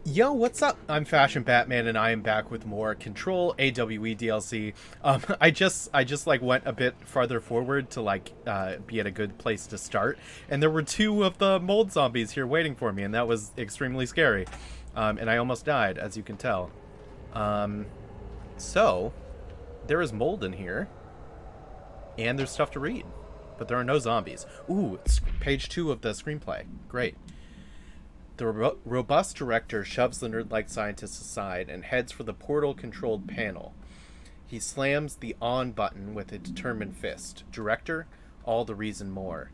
Yo, what's up? I'm Fashion Batman, and I am back with more Control AWE DLC. I just like went a bit farther forward to be at a good place to start, and there were two of the mold zombies here waiting for me, and that was extremely scary. And I almost died, as you can tell. Um, so there is mold in here, and there's stuff to read, but there are no zombies. Ooh, it's page 2 of the screenplay. Great. The robust director shoves the nerd-like scientist aside and heads for the portal-controlled panel. He slams the on button with a determined fist. Director, all the reason more.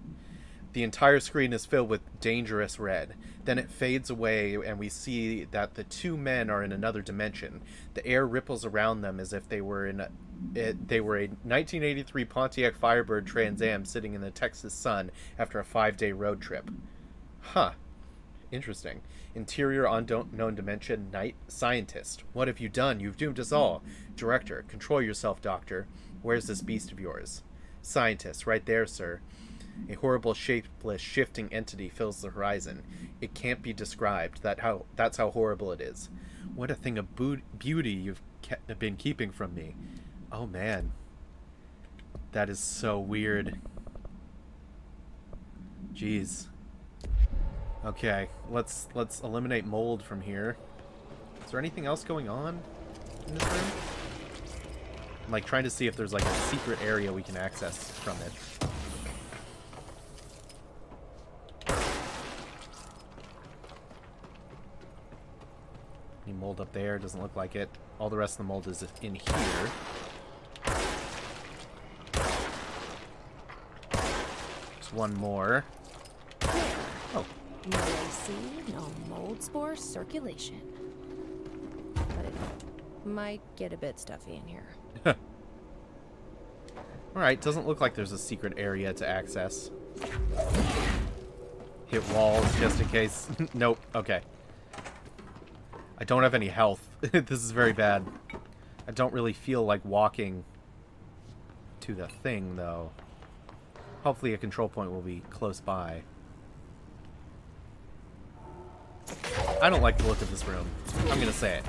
The entire screen is filled with dangerous red. Then it fades away and we see that the two men are in another dimension. The air ripples around them as if they were a 1983 Pontiac Firebird Trans Am sitting in the Texas sun after a 5-day road trip. Huh. Interesting. Interior unknown dimension, night scientist. What have you done? You've doomed us all. Director, control yourself, doctor. Where's this beast of yours? Scientist, right there, sir. A horrible, shapeless, shifting entity fills the horizon. It can't be described. That's how horrible it is. What a thing of beauty you've been keeping from me. Oh man, that is so weird. Jeez. Okay, let's eliminate mold from here. Is there anything else going on in this room? I'm like trying to see if there's like a secret area we can access from it. Any mold up there? Doesn't look like it. All the rest of the mold is in here. There's one more. Oh. No AC, no mold spore circulation. But it might get a bit stuffy in here. Alright, doesn't look like there's a secret area to access. Hit walls just in case. Nope, okay. I don't have any health. This is very bad. I don't really feel like walking to the thing, though. Hopefully a control point will be close by. I don't like the look of this room. I'm gonna say it.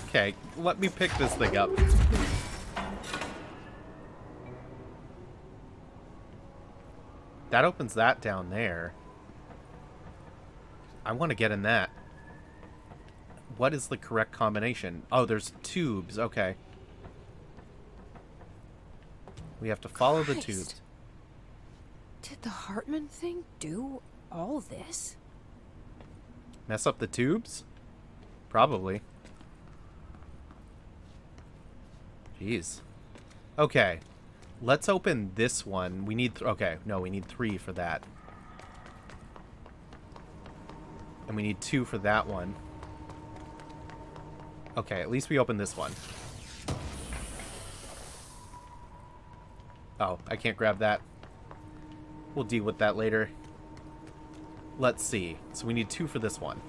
Okay, let me pick this thing up. That opens that down there. I want to get in that. What is the correct combination? Oh, there's tubes. Okay. We have to follow the tubes. Did the Hartman thing do all this? Mess up the tubes? Probably. Jeez. Okay. Let's open this one. We need... okay, no, we need 3 for that. And we need 2 for that one. Okay, at least we open this one. Oh, I can't grab that. We'll deal with that later. Let's see. So we need 2 for this one.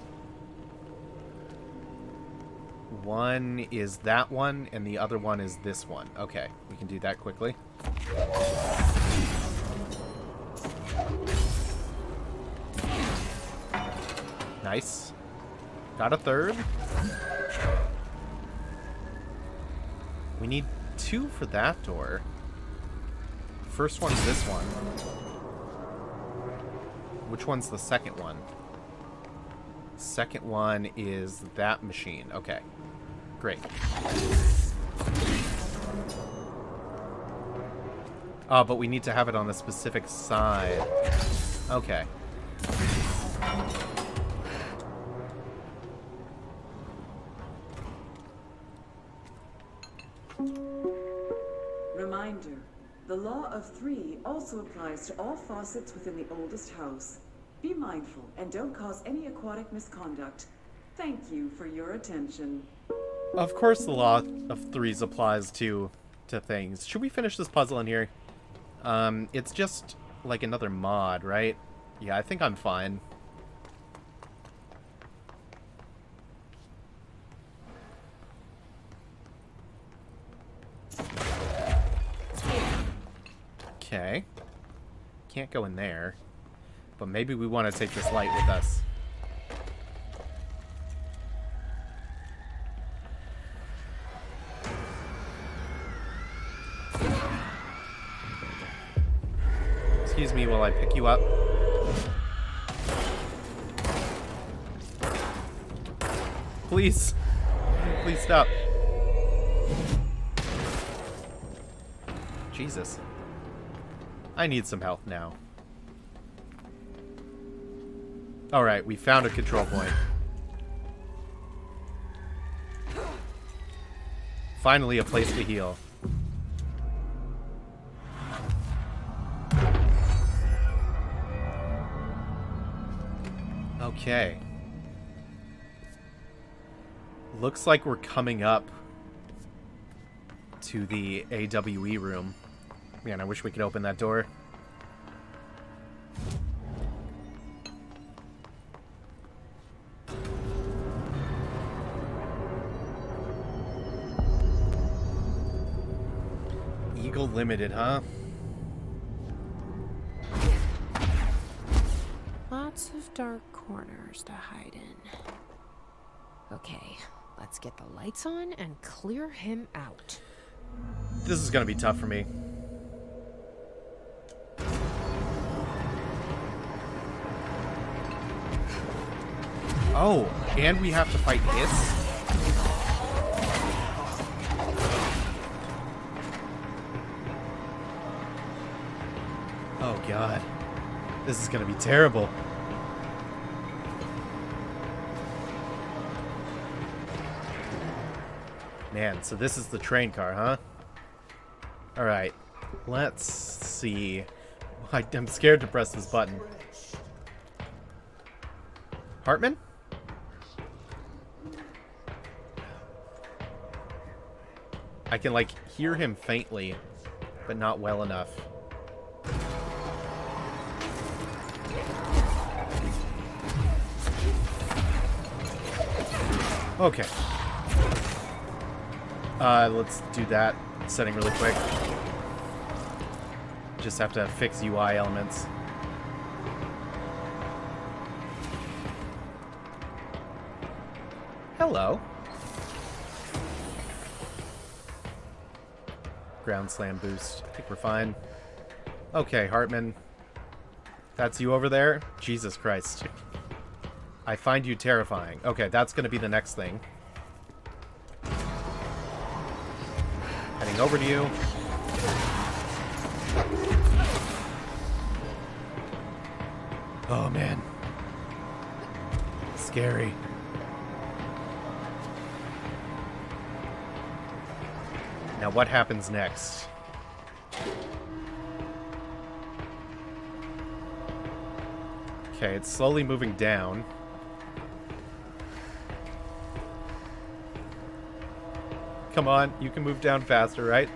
One is that one, and the other one is this one. Okay, we can do that quickly. Nice. Got a third. We need 2 for that door. First one is this one. Which one's the second one? Second one is that machine. Okay. Great. Oh, but we need to have it on the specific side. Okay. Reminder. The law of 3 also applies to all faucets within the oldest house. Be mindful and don't cause any aquatic misconduct. Thank you for your attention. Of course the law of 3s applies to things. Should we finish this puzzle in here? It's just like another mod, right? Yeah, I think I'm fine. Okay. can't go in there. But maybe we want to take this light with us. Excuse me while I pick you up. Please. Please stop. Jesus. I need some health now. Alright, we found a control point. Finally a place to heal. Okay. Looks like we're coming up to the AWE room. Man, I wish we could open that door. Eagle Limited, huh? Lots of dark corners to hide in. Okay, let's get the lights on and clear him out. This is gonna be tough for me. Oh, and we have to fight Hiss? Oh god. This is gonna be terrible. Man, so this is the train car, huh? Alright. Let's see. I'm scared to press this button. Hartman? I can, like, hear him faintly, but not well enough. Okay. Let's do that setting really quick. Just have to fix UI elements. Hello. Ground slam boost. I think we're fine. Okay, Hartman. That's you over there? Jesus Christ. I find you terrifying. Okay, that's going to be the next thing. Heading over to you. Oh, man. Scary. Now, what happens next? Okay, it's slowly moving down. Come on, you can move down faster, right?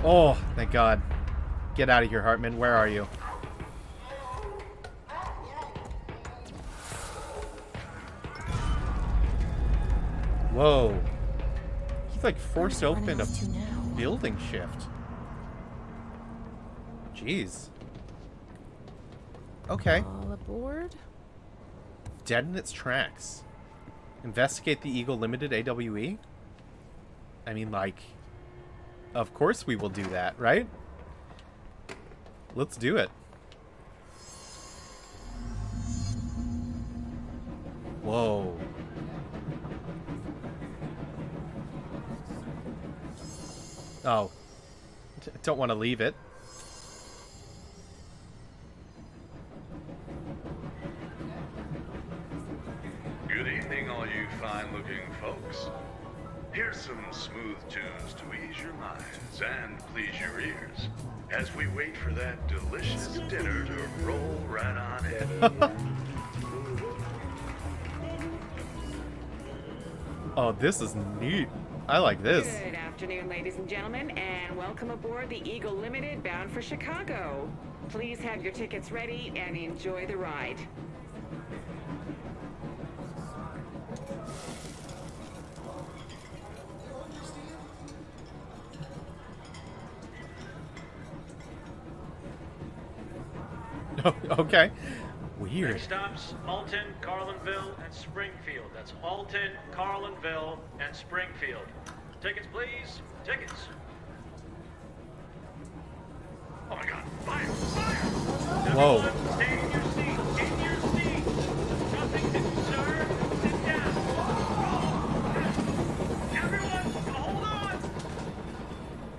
Oh, thank God. Get out of here, Hartman. Where are you? Whoa. He's like forced open a building shift. Jeez. Okay. All aboard. Dead in its tracks. Investigate the Eagle Limited AWE? I mean, like, of course we will do that, right? Let's do it. Whoa. Oh. Don't want to leave it. Good evening, all you fine-looking folks. Here's some smooth tunes to ease your minds and please your ears as we wait for that delicious dinner to roll right on in. Oh, this is neat. I like this. Good afternoon, ladies and gentlemen, and welcome aboard the Eagle Limited bound for Chicago. Please have your tickets ready and enjoy the ride. Okay. Weird. Next stops, Alton, Carlinville, and Springfield. That's Alton, Carlinville, and Springfield. Tickets, please. Tickets. Oh my god, fire! Fire! Whoa. Everyone, stay in your seat. In your seat. Nothing to sir. Sit down. Everyone, hold on.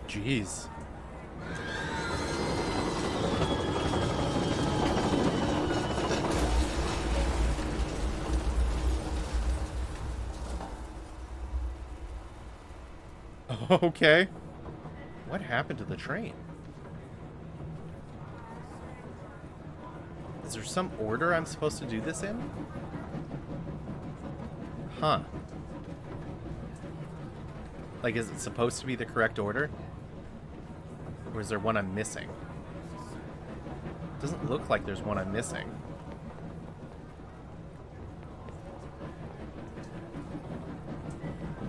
Jeez. Okay. What happened to the train? Is there some order I'm supposed to do this in? Huh. Like, is it supposed to be the correct order? Or is there one I'm missing? Doesn't look like there's one I'm missing.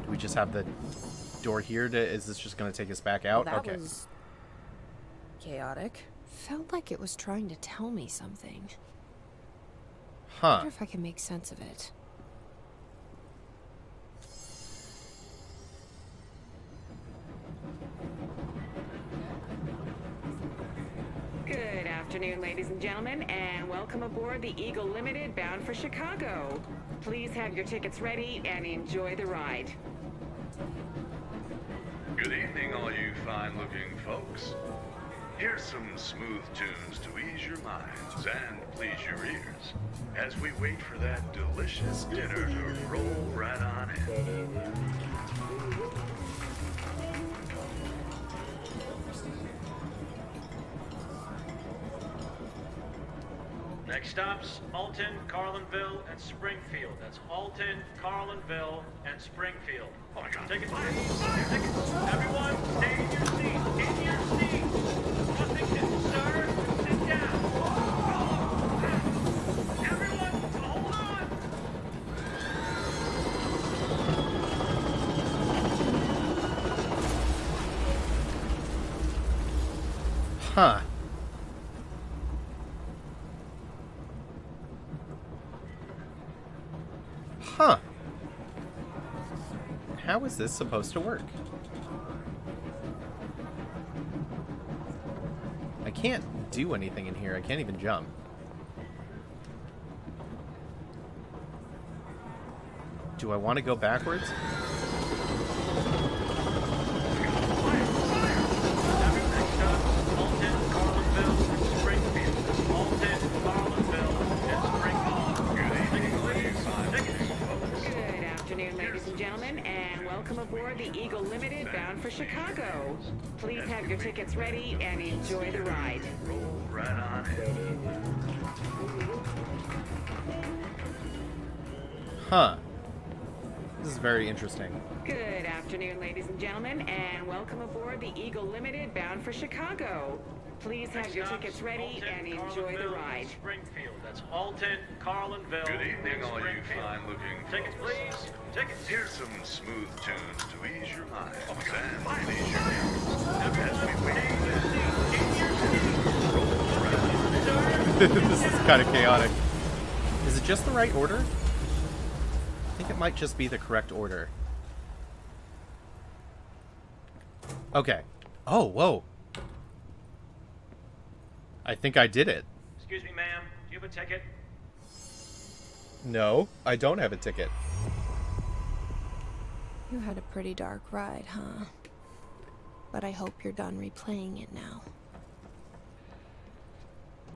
Do we just have the door here to... Is this just going to take us back out? That Okay. was chaotic. Felt like it was trying to tell me something. I Huh. wonder if I can make sense of it. Good afternoon, ladies and gentlemen, and welcome aboard the Eagle Limited bound for Chicago. Please have your tickets ready and enjoy the ride. Good evening, all you fine-looking folks. Here's some smooth tunes to ease your minds and please your ears as we wait for that delicious dinner to roll right on in. Next stops, Alton, Carlinville, and Springfield. That's Alton, Carlinville, and Springfield. Oh my god. Tickets, please. Tickets. Everyone, stay in your seat. In your seat. Nothing to sir. Sit down. Everyone, hold on. Huh. Huh. How is this supposed to work? I can't do anything in here. I can't even jump. Do I want to go backwards? Good afternoon, ladies and gentlemen, and welcome aboard the Eagle Limited bound for Chicago. Please have your tickets ready and enjoy the ride. Roll right on in. Huh. This is very interesting. Good afternoon, ladies and gentlemen, and welcome aboard the Eagle Limited bound for Chicago. Please have your tickets ready and enjoy the ride. Springfield. That's Alton, Carlinville. Good evening, all you Springfield. fine-looking Tickets, folks. please. Tickets. Here's some smooth tunes to ease your minds and please your ears as we wait for that This is kind of chaotic. Is it just the right order? I think it might just be the correct order. Okay. Oh, whoa. I think I did it. Excuse me, ma'am. Do you have a ticket? No, I don't have a ticket. You had a pretty dark ride, huh? But I hope you're done replaying it now.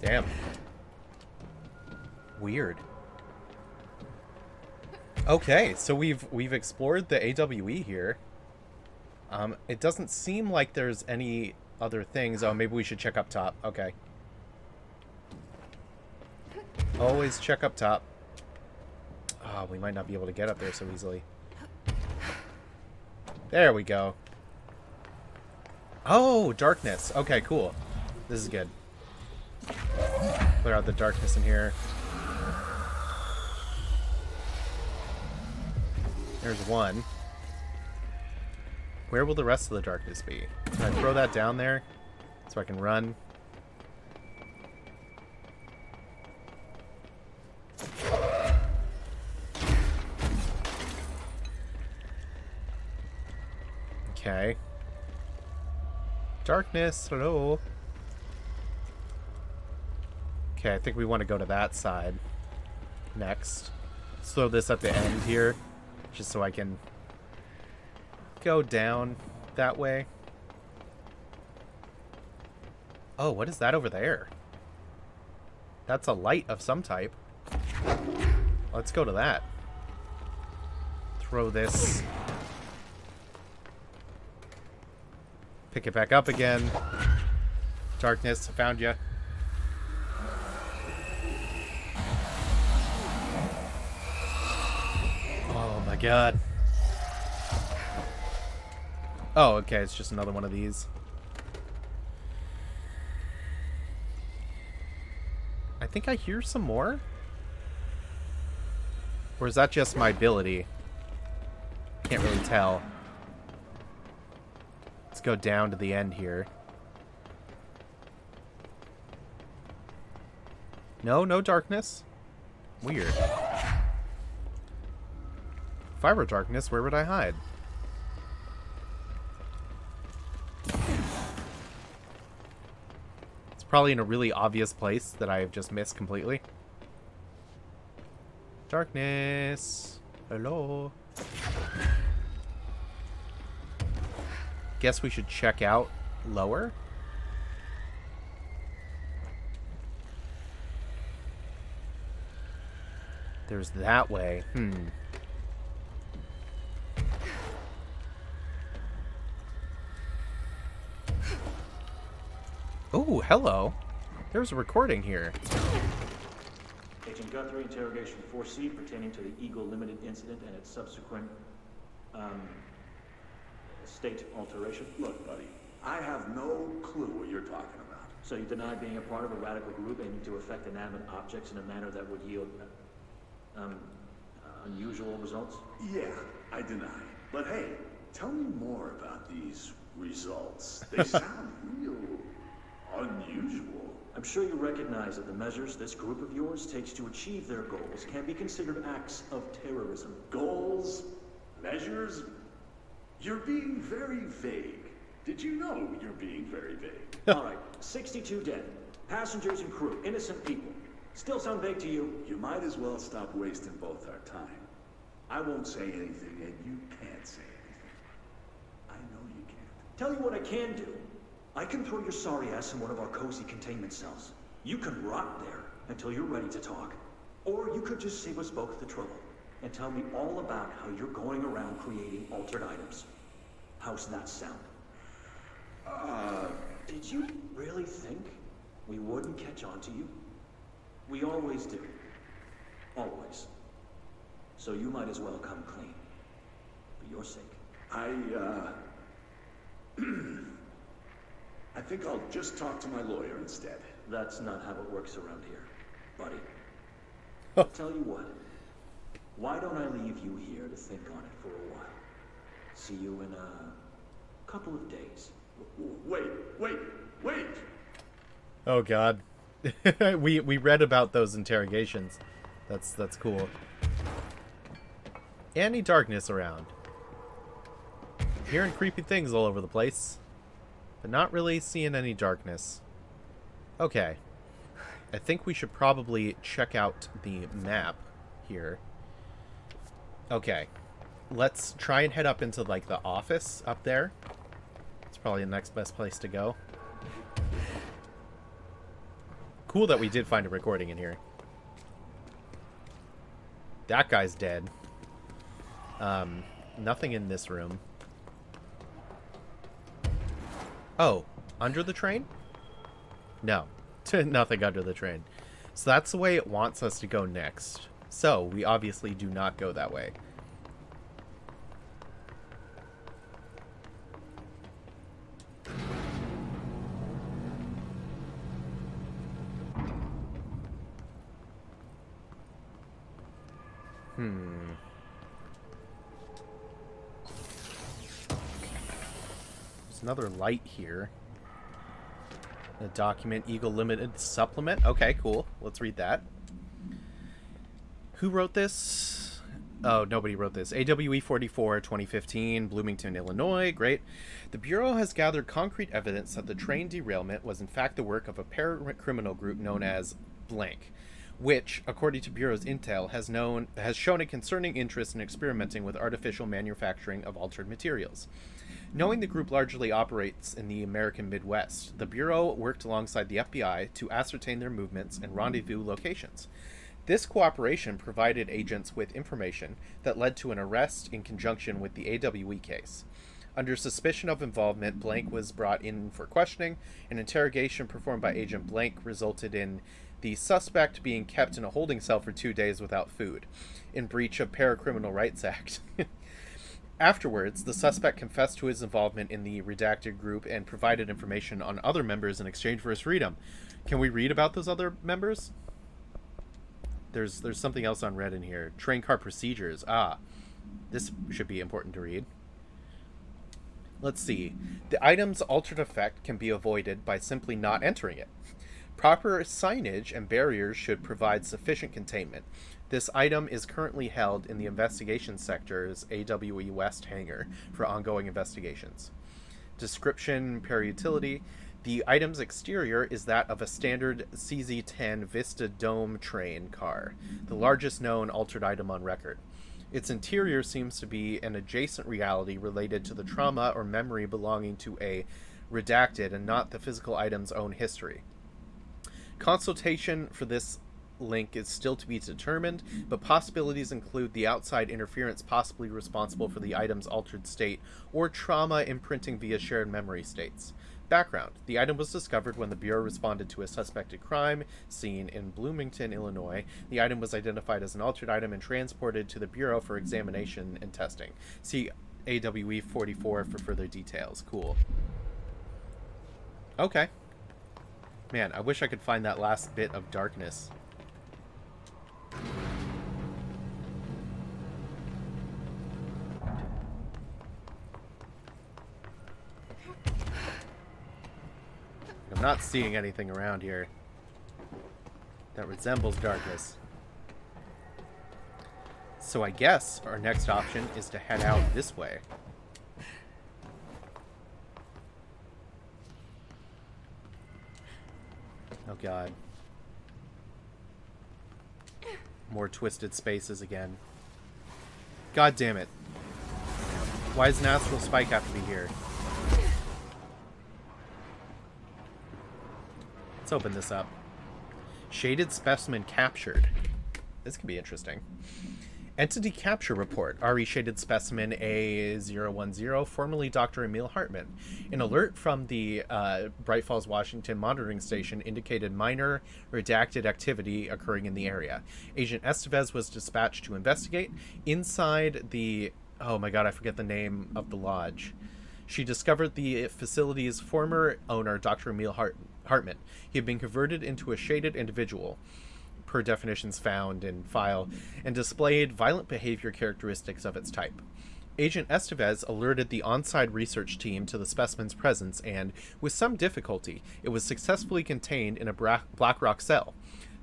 Damn. Weird. Okay, so we've explored the AWE here. It doesn't seem like there's any other things. Oh, maybe we should check up top. Okay. Always check up top. Oh, we might not be able to get up there so easily. There we go. Oh, darkness. Okay, cool. This is good. Clear out the darkness in here. There's one. Where will the rest of the darkness be? Can I throw that down there so I can run? Okay. Darkness, hello. Okay, I think we want to go to that side next. Let's throw this at the end here, just so I can go down that way. Oh, what is that over there? That's a light of some type. Let's go to that. Throw this. Pick it back up again. Darkness, I found you. Oh my god. Oh, okay, it's just another one of these. I think I hear some more. Or is that just my ability? Can't really tell. Let's go down to the end here. No, no darkness. Weird. If I were darkness, where would I hide? It's probably in a really obvious place that I have just missed completely. Darkness. Hello. Guess we should check out lower. There's that way. Oh, hello. There's a recording here. Agent Guthrie, interrogation 4C pertaining to the Eagle Limited incident and its subsequent, state alteration. Look, buddy, I have no clue what you're talking about. So you deny being a part of a radical group aiming to affect inanimate objects in a manner that would yield, unusual results? Yeah, I deny. But hey, tell me more about these results. They sound real unusual. I'm sure you recognize that the measures this group of yours takes to achieve their goals can be considered acts of terrorism. Goals? Measures? You're being very vague. Did you know you're being very vague? All right, 62 dead. Passengers and crew, innocent people. Still sound vague to you? You might as well stop wasting both our time. I won't say anything, and you can't say anything. I know you can't. Tell you what I can do. I can throw your sorry ass in one of our cozy containment cells. You can rot there until you're ready to talk. Or you could just save us both the trouble and tell me all about how you're going around creating altered items. How's that sound? Did you really think we wouldn't catch on to you? We always do. Always. So you might as well come clean. For your sake. I think I'll just talk to my lawyer instead. That's not how it works around here, buddy. Tell you what. Why don't I leave you here to think on it for a while? See you in a couple of days. Wait! Oh god. we read about those interrogations. That's cool. Any darkness around. Hearing creepy things all over the place, but not really seeing any darkness. Okay. I think we should probably check out the map here. Okay. Let's try and head up into, like, the office up there. It's probably the next best place to go. Cool that we did find a recording in here. That guy's dead. Nothing in this room. Oh, under the train? No, nothing under the train. So that's the way it wants us to go next. So we obviously do not go that way. There's another light here. A document, Eagle Limited supplement. Okay, cool. Let's read that. Who wrote this? Oh, nobody wrote this. AWE 44, 2015, Bloomington, Illinois. Great. The Bureau has gathered concrete evidence that the train derailment was in fact the work of a paracriminal group known as Blank, which, according to Bureau's intel, has shown a concerning interest in experimenting with artificial manufacturing of altered materials. Knowing the group largely operates in the American Midwest, the Bureau worked alongside the FBI to ascertain their movements and rendezvous locations. This cooperation provided agents with information that led to an arrest in conjunction with the AWE case. Under suspicion of involvement, Blank was brought in for questioning. An interrogation performed by Agent Blank resulted in the suspect being kept in a holding cell for 2 days without food, in breach of Paracriminal Rights Act. Afterwards, the suspect confessed to his involvement in the redacted group and provided information on other members in exchange for his freedom. Can we read about those other members? There's something else unread in here. Train car procedures. Ah, this should be important to read. Let's see. The item's altered effect can be avoided by simply not entering it. Proper signage and barriers should provide sufficient containment. This item is currently held in the investigation sector's AWE West hangar for ongoing investigations. Description, per utility. The item's exterior is that of a standard CZ-10 Vista Dome train car, the largest known altered item on record. Its interior seems to be an adjacent reality related to the trauma or memory belonging to a redacted and not the physical item's own history. Consultation for this link is still to be determined, but possibilities include the outside interference possibly responsible for the item's altered state or trauma imprinting via shared memory states. Background. The item was discovered when the Bureau responded to a suspected crime scene in Bloomington, Illinois. The item was identified as an altered item and transported to the Bureau for examination and testing. See AWE 44 for further details. Cool. Okay. Man, I wish I could find that last bit of darkness. I'm not seeing anything around here that resembles darkness. So I guess our next option is to head out this way. Oh god. More twisted spaces again. God damn it. Why does an astral spike have to be here? Let's open this up. Shaded specimen captured. This could be interesting. Entity capture report. RE shaded specimen A010, formerly Dr. Emil Hartman. An alert from the Bright Falls, Washington monitoring station indicated minor redacted activity occurring in the area. Agent Estevez was dispatched to investigate. Inside the... oh my god, I forget the name of the lodge. She discovered the facility's former owner, Dr. Emil Hartman. He had been converted into a shaded individual, per definitions found in file, and displayed violent behavior characteristics of its type. Agent Estevez alerted the on-site research team to the specimen's presence, and, with some difficulty, it was successfully contained in a Black Rock cell.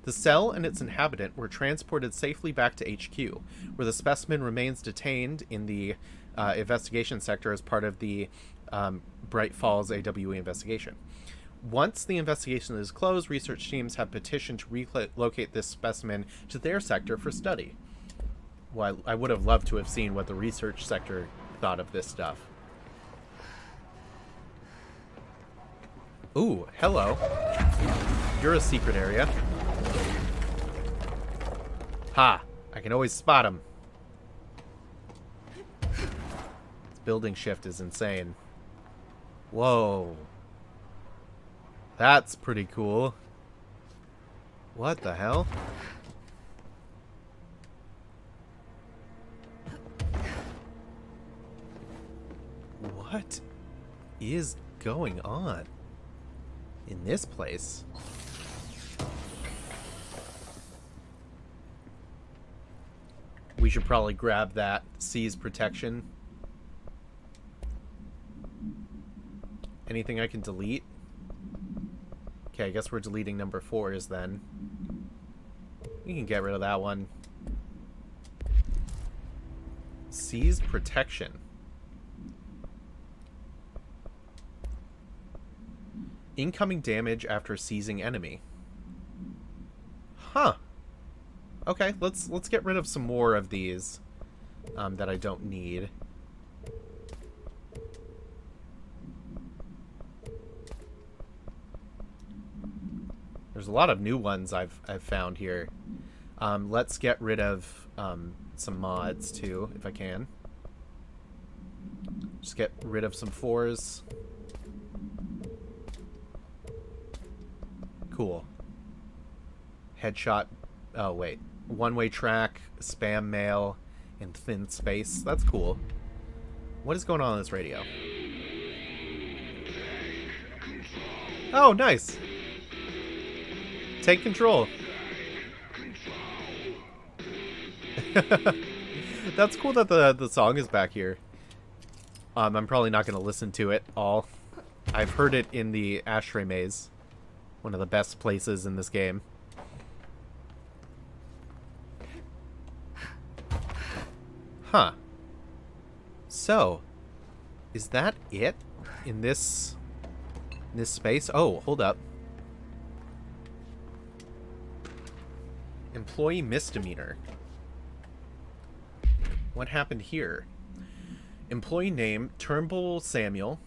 The cell and its inhabitant were transported safely back to HQ, where the specimen remains detained in the investigation sector as part of the Bright Falls AWE investigation. Once the investigation is closed, research teams have petitioned to relocate this specimen to their sector for study. Well, I would have loved to have seen what the research sector thought of this stuff. Ooh, hello. You're a secret area. Ha! I can always spot him. This building shift is insane. Whoa. That's pretty cool. What the hell? What is going on in this place? We should probably grab that Seize protection. Anything I can delete? Okay, I guess we're deleting number 4s then. We can get rid of that one. Seize protection. Incoming damage after seizing enemy. Huh. Okay, let's get rid of some more of these that I don't need. There's a lot of new ones I've found here. Let's get rid of some mods too, if I can. Just get rid of some 4s. Cool. Headshot. Oh, wait. One-way track, spam mail, and thin space. That's cool. What is going on this radio? Oh, nice. Take control. That's cool that the song is back here. I'm probably not going to listen to it all. I've heard it in the Ashtray Maze. One of the best places in this game. Huh. So, is that it in this space? Oh, hold up. Employee misdemeanor. What happened here? Employee name, Turnbull Samuel.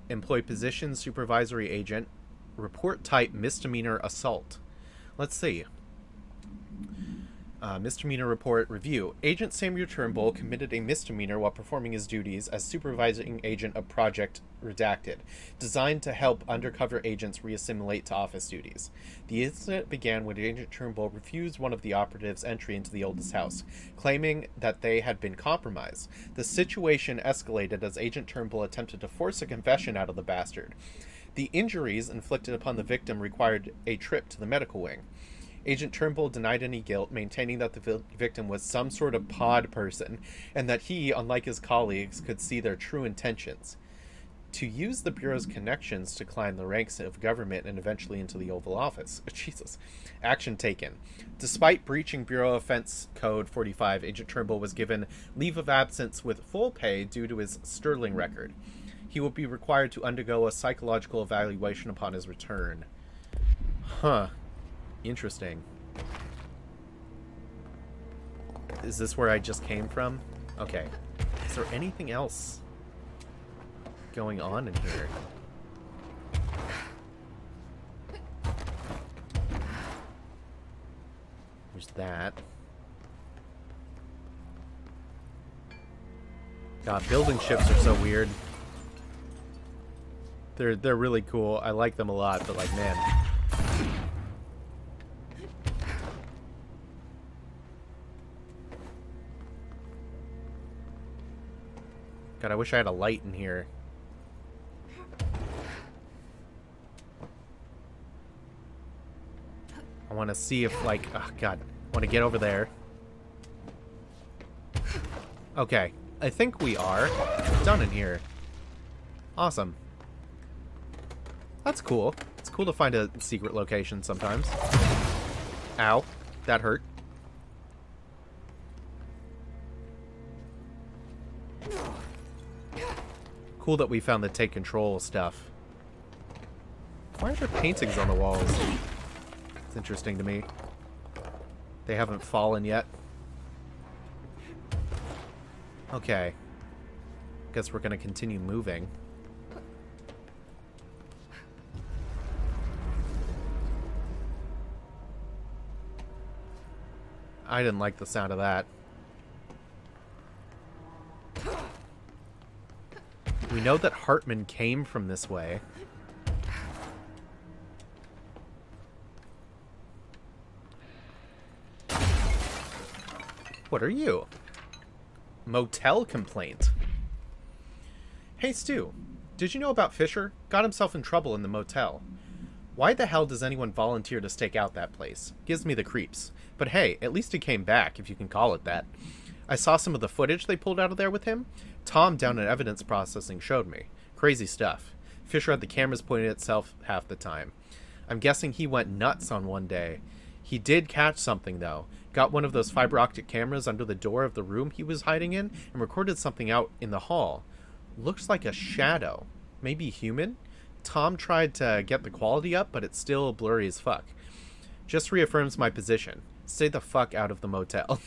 Employee position, supervisory agent. Report type, misdemeanor assault. Let's see. Misdemeanor report review. Agent Samuel Turnbull committed a misdemeanor while performing his duties as supervising agent of Project Redacted, designed to help undercover agents reassimilate to office duties. The incident began when Agent Turnbull refused one of the operatives' entry into the oldest house, claiming that they had been compromised. The situation escalated as Agent Turnbull attempted to force a confession out of the bastard. The injuries inflicted upon the victim required a trip to the medical wing. Agent Turnbull denied any guilt, maintaining that the victim was some sort of pod person, and that he, unlike his colleagues, could see their true intentions. To use the Bureau's connections to climb the ranks of government and eventually into the Oval Office. Jesus. Action taken. Despite breaching Bureau Offense Code 45, Agent Turnbull was given leave of absence with full pay due to his sterling record. He will be required to undergo a psychological evaluation upon his return. Huh. Interesting. Is this where I just came from? Okay. Is there anything else going on in here? There's that. God, building ships are so weird. They're really cool. I like them a lot, but like, man. God, I wish I had a light in here. I want to see if, like, oh God, I want to get over there. Okay, I think we are done in here. Awesome. That's cool. It's cool to find a secret location sometimes. Ow, that hurt. Cool that we found the take control stuff. Why are there paintings on the walls? It's interesting to me. They haven't fallen yet. Okay. Guess we're gonna continue moving. I didn't like the sound of that. We know that Hartman came from this way. What are you? Motel complaint. Hey Stu, did you know about Fisher? Got himself in trouble in the motel. Why the hell does anyone volunteer to stake out that place? Gives me the creeps. But hey, at least he came back, if you can call it that. I saw some of the footage they pulled out of there with him. Tom down in evidence processing showed me. Crazy stuff. Fisher had the cameras pointed at itself half the time. I'm guessing he went nuts on one day. He did catch something, though. got one of those fiber optic cameras under the door of the room he was hiding in and recorded something out in the hall. Looks like a shadow. Maybe human? Tom tried to get the quality up, but it's still blurry as fuck. Just reaffirms my position. Stay the fuck out of the motel.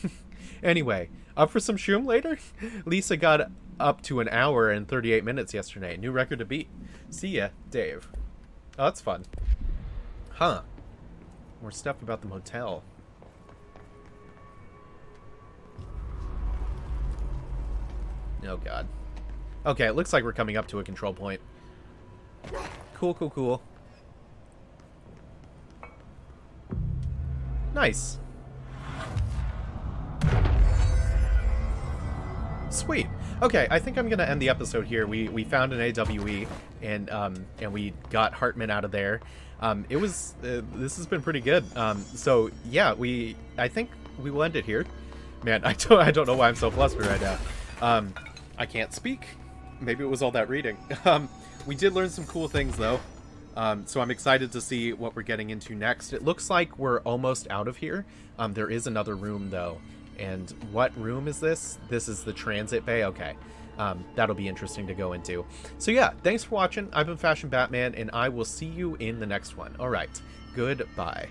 Anyway, up for some shroom later? Lisa got up to an hour and 38 minutes yesterday. New record to beat. See ya, Dave. Oh, that's fun. Huh. More stuff about the motel. Oh, God. Okay, it looks like we're coming up to a control point. Cool, cool, cool. Nice. Sweet. Okay, I think I'm gonna end the episode here. We found an AWE and we got Hartman out of there. It was this has been pretty good. So yeah, I think we will end it here. Man, I don't know why I'm so flustered right now. I can't speak. Maybe it was all that reading. We did learn some cool things though. So I'm excited to see what we're getting into next. It looks like we're almost out of here. There is another room though. And what room is this? This is the transit bay? Okay. That'll be interesting to go into. So yeah, thanks for watching. I've been Fashion Batman, and I will see you in the next one. Alright, goodbye.